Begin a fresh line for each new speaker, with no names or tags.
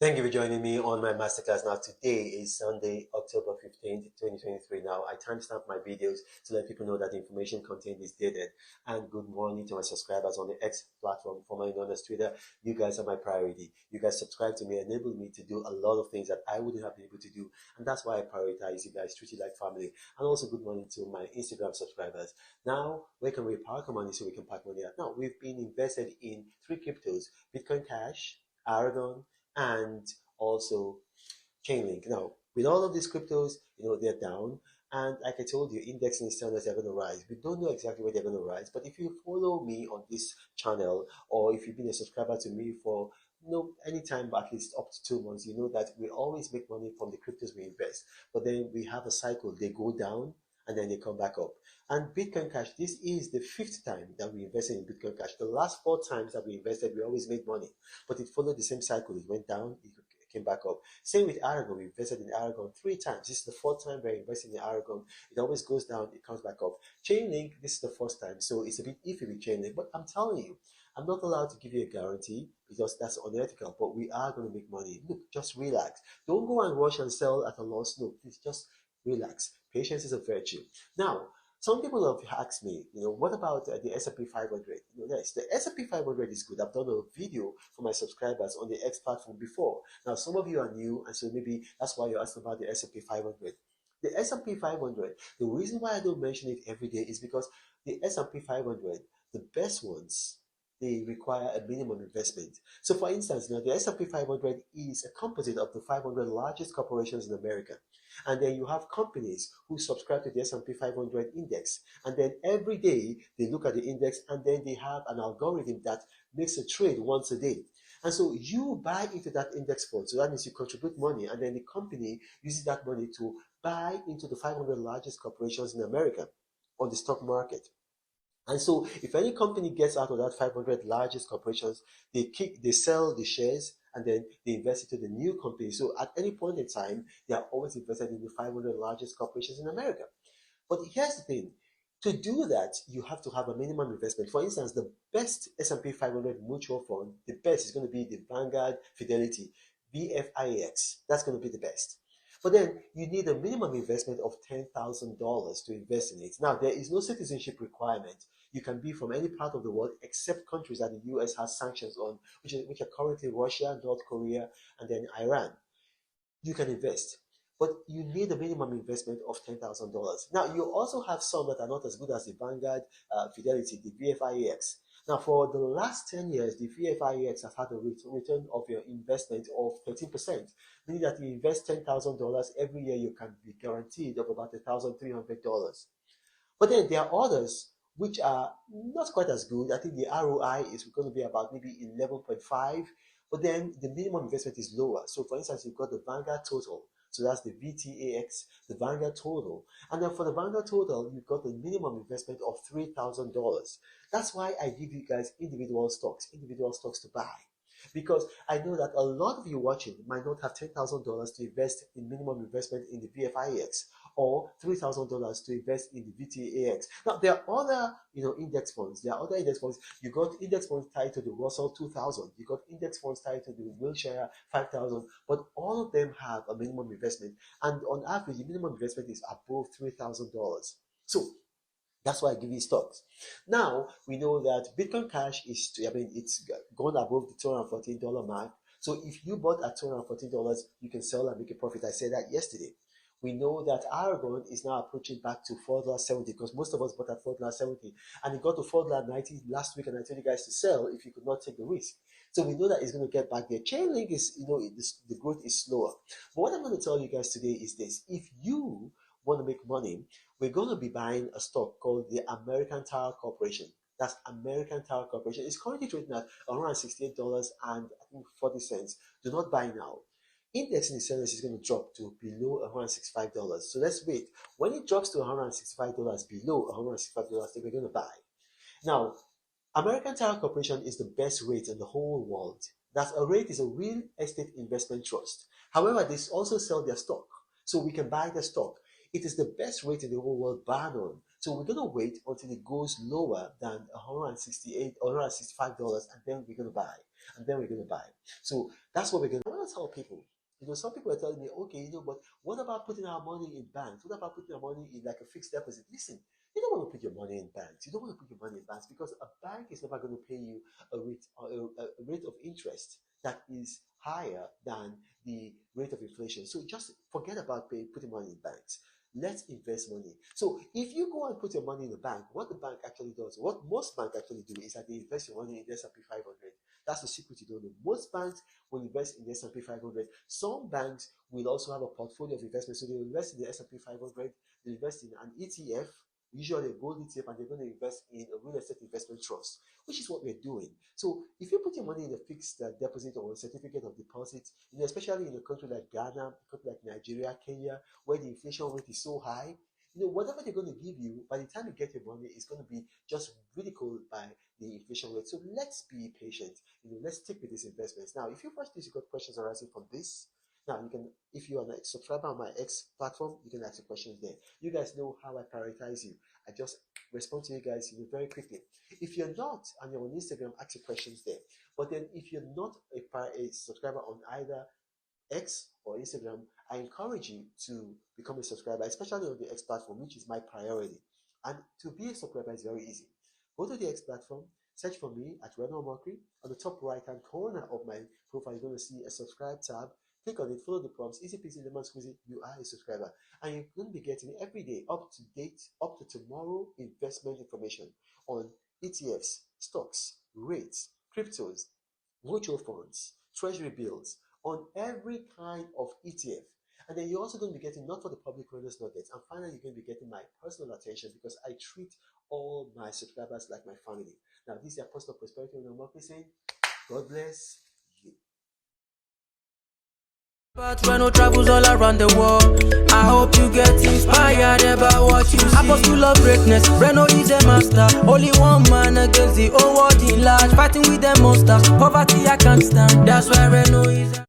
Thank you for joining me on my masterclass. Now, today is Sunday, October 15th, 2023. Now, I timestamp my videos to let people know that the information contained is dated. And good morning to my subscribers on the X platform, formerly known as Twitter. You guys are my priority. You guys subscribe to me, enable me to do a lot of things that I wouldn't have been able to do. And that's why I prioritize you guys, treat you like family. And also, good morning to my Instagram subscribers. Now, where can we park our money so we can park money out? Now, we've been invested in three cryptos: Bitcoin Cash, Aragon, and also Chainlink. Now, with all of these cryptos, they're down. And like I told you, indexing is telling us they're going to rise. We don't know exactly where they're going to rise, but if you follow me on this channel, or if you've been a subscriber to me for any time, at least up to 2 months, you know that we always make money from the cryptos we invest. But then we have a cycle. They go down and then they come back up. And Bitcoin Cash, this is the fifth time that we invested in Bitcoin Cash. The last four times that we invested, we always made money, but it followed the same cycle. It went down, it came back up. Same with Aragon. We invested in Aragon three times. This is the fourth time we're investing in Aragon. It always goes down, it comes back up. Chainlink, this is the first time, so it's a bit iffy with Chainlink. But I'm telling you, I'm not allowed to give you a guarantee because that's unethical, but we are going to make money. Look, just relax. Don't go and rush and sell at a loss. No, please just relax. Patience is a virtue. Now, some people have asked me, what about the S&P 500? Yes, the S&P 500 is good. I've done a video for my subscribers on the X platform before. Now, some of you are new, and so maybe that's why you're asking about the S&P 500. The S&P 500, the reason why I don't mention it every day is because the S&P 500, the best ones, they require a minimum investment. So for instance, the S&P 500 is a composite of the 500 largest corporations in America. And then you have companies who subscribe to the S&P 500 index. And then every day they look at the index, and then they have an algorithm that makes a trade once a day. And so you buy into that index fund. So that means you contribute money, and then the company uses that money to buy into the 500 largest corporations in America on the stock market. And so if any company gets out of that 500 largest corporations, they sell the shares, and then they invest into the new company. So at any point in time, they are always invested in the 500 largest corporations in America. But here's the thing. To do that, you have to have a minimum investment. For instance, the best S&P 500 mutual fund, the best is going to be the Vanguard Fidelity, VFIAX. That's going to be the best. But then you need a minimum investment of $10,000 to invest in it. Now, there is no citizenship requirement. You can be from any part of the world except countries that the US has sanctions on, which are currently Russia, North Korea, and then Iran. You can invest, but you need a minimum investment of $10,000. Now, you also have some that are not as good as the Vanguard Fidelity, the VFIAX. Now, for the last 10 years, the VFIAX has had a return of your investment of 13%, meaning that you invest $10,000 every year, you can be guaranteed of about $1,300. But then there are others which are not quite as good. I think the ROI is going to be about maybe 11.5, but then the minimum investment is lower. So for instance, you've got the Vanguard Total. So that's the VTAX, the Vanguard Total. And then for the Vanguard Total, you've got the minimum investment of $3,000. That's why I give you guys individual stocks to buy. Because I know that a lot of you watching might not have $10,000 to invest in minimum investment in the VFIX, or $3,000 to invest in the VTAX. Now, there are other, index funds. There are other index funds. You got index funds tied to the Russell 2000. You got index funds tied to the Wilshire 5000. But all of them have a minimum investment. And on average, the minimum investment is above $3,000. So that's why I give you stocks. Now, we know that Bitcoin Cash it's gone above the $214 mark. So if you bought at $214, you can sell and make a profit. I said that yesterday. We know that Aragon is now approaching back to $4.70 because most of us bought at $4.70, and it got to $4.90 last week, and I told you guys to sell if you could not take the risk. So we know that it's going to get back there. Chainlink is, the growth is slower. But what I'm going to tell you guys today is this: if you want to make money, we're going to be buying a stock called the American Tower Corporation. That's American Tower Corporation. It's currently trading at $168.40. Do not buy now. Index in the series is going to drop to below $165. So let's wait. When it drops to $165, below $165, then we're going to buy. Now, American Tower Corporation is the best rate in the whole world. That a rate is a real estate investment trust. However, they also sell their stock. So we can buy the stock. It is the best rate in the whole world, bar none. So we're going to wait until it goes lower than $168 or $165, and then we're going to buy. So that's what we're going to want to tell people. Some people are telling me, okay, but what about putting our money in banks? What about putting our money in like a fixed deposit? Listen, you don't want to put your money in banks. You don't want to put your money in banks because a bank is never going to pay you a rate of interest that is higher than the rate of inflation. So just forget about putting money in banks. Let's invest money. So if you go and put your money in a bank, what the bank actually does, what most banks actually do is that they invest your money in the S&P 500. That's the secret you don't know. Most banks will invest in the S&P 500. Some banks will also have a portfolio of investments. So they will invest in the S&P 500, they invest in an ETF, usually a gold ETF, and they're going to invest in a real estate investment trust, which is what we're doing. So if you put your money in a fixed deposit or a certificate of deposit, especially in a country like Ghana, a country like Nigeria, Kenya, where the inflation rate is so high, whatever they're going to give you, by the time you get your money, it's going to be just ridiculed by the inflation rate. So let's be patient. Let's stick with these investments. Now, if you watch this, you got questions arising from this. Now, you can, if you are a subscriber on my X platform, you can ask your questions there. You guys know how I prioritize you. I just respond to you guys very quickly. If you're not, and you're on Instagram, ask your questions there. But then if you're not a subscriber on either X or Instagram, I encourage you to become a subscriber, especially on the X platform, which is my priority. And to be a subscriber is very easy. Go to the X platform, search for me at Reno Omokri. On the top right-hand corner of my profile, you're going to see a subscribe tab. Click on it, follow the prompts, easy peasy, lemon squeezy, you are a subscriber. And you're going to be getting every day, up to date, up to tomorrow, investment information on ETFs, stocks, rates, cryptos, mutual funds, treasury bills, on every kind of ETF. And then you're also going to be getting, not for the public Reynolds nuggets, and finally you're going to be getting my personal attention because I treat all my subscribers like my family. Now, this is the Apostle of Prosperity Reno Omokri saying, God bless you.
But Reno travels all around the world. I hope you get inspired about what you see. Apostle of greatness, Reno is a master. Only one man against the whole world in large. Fighting with the monsters, poverty I can't stand. That's why Reno is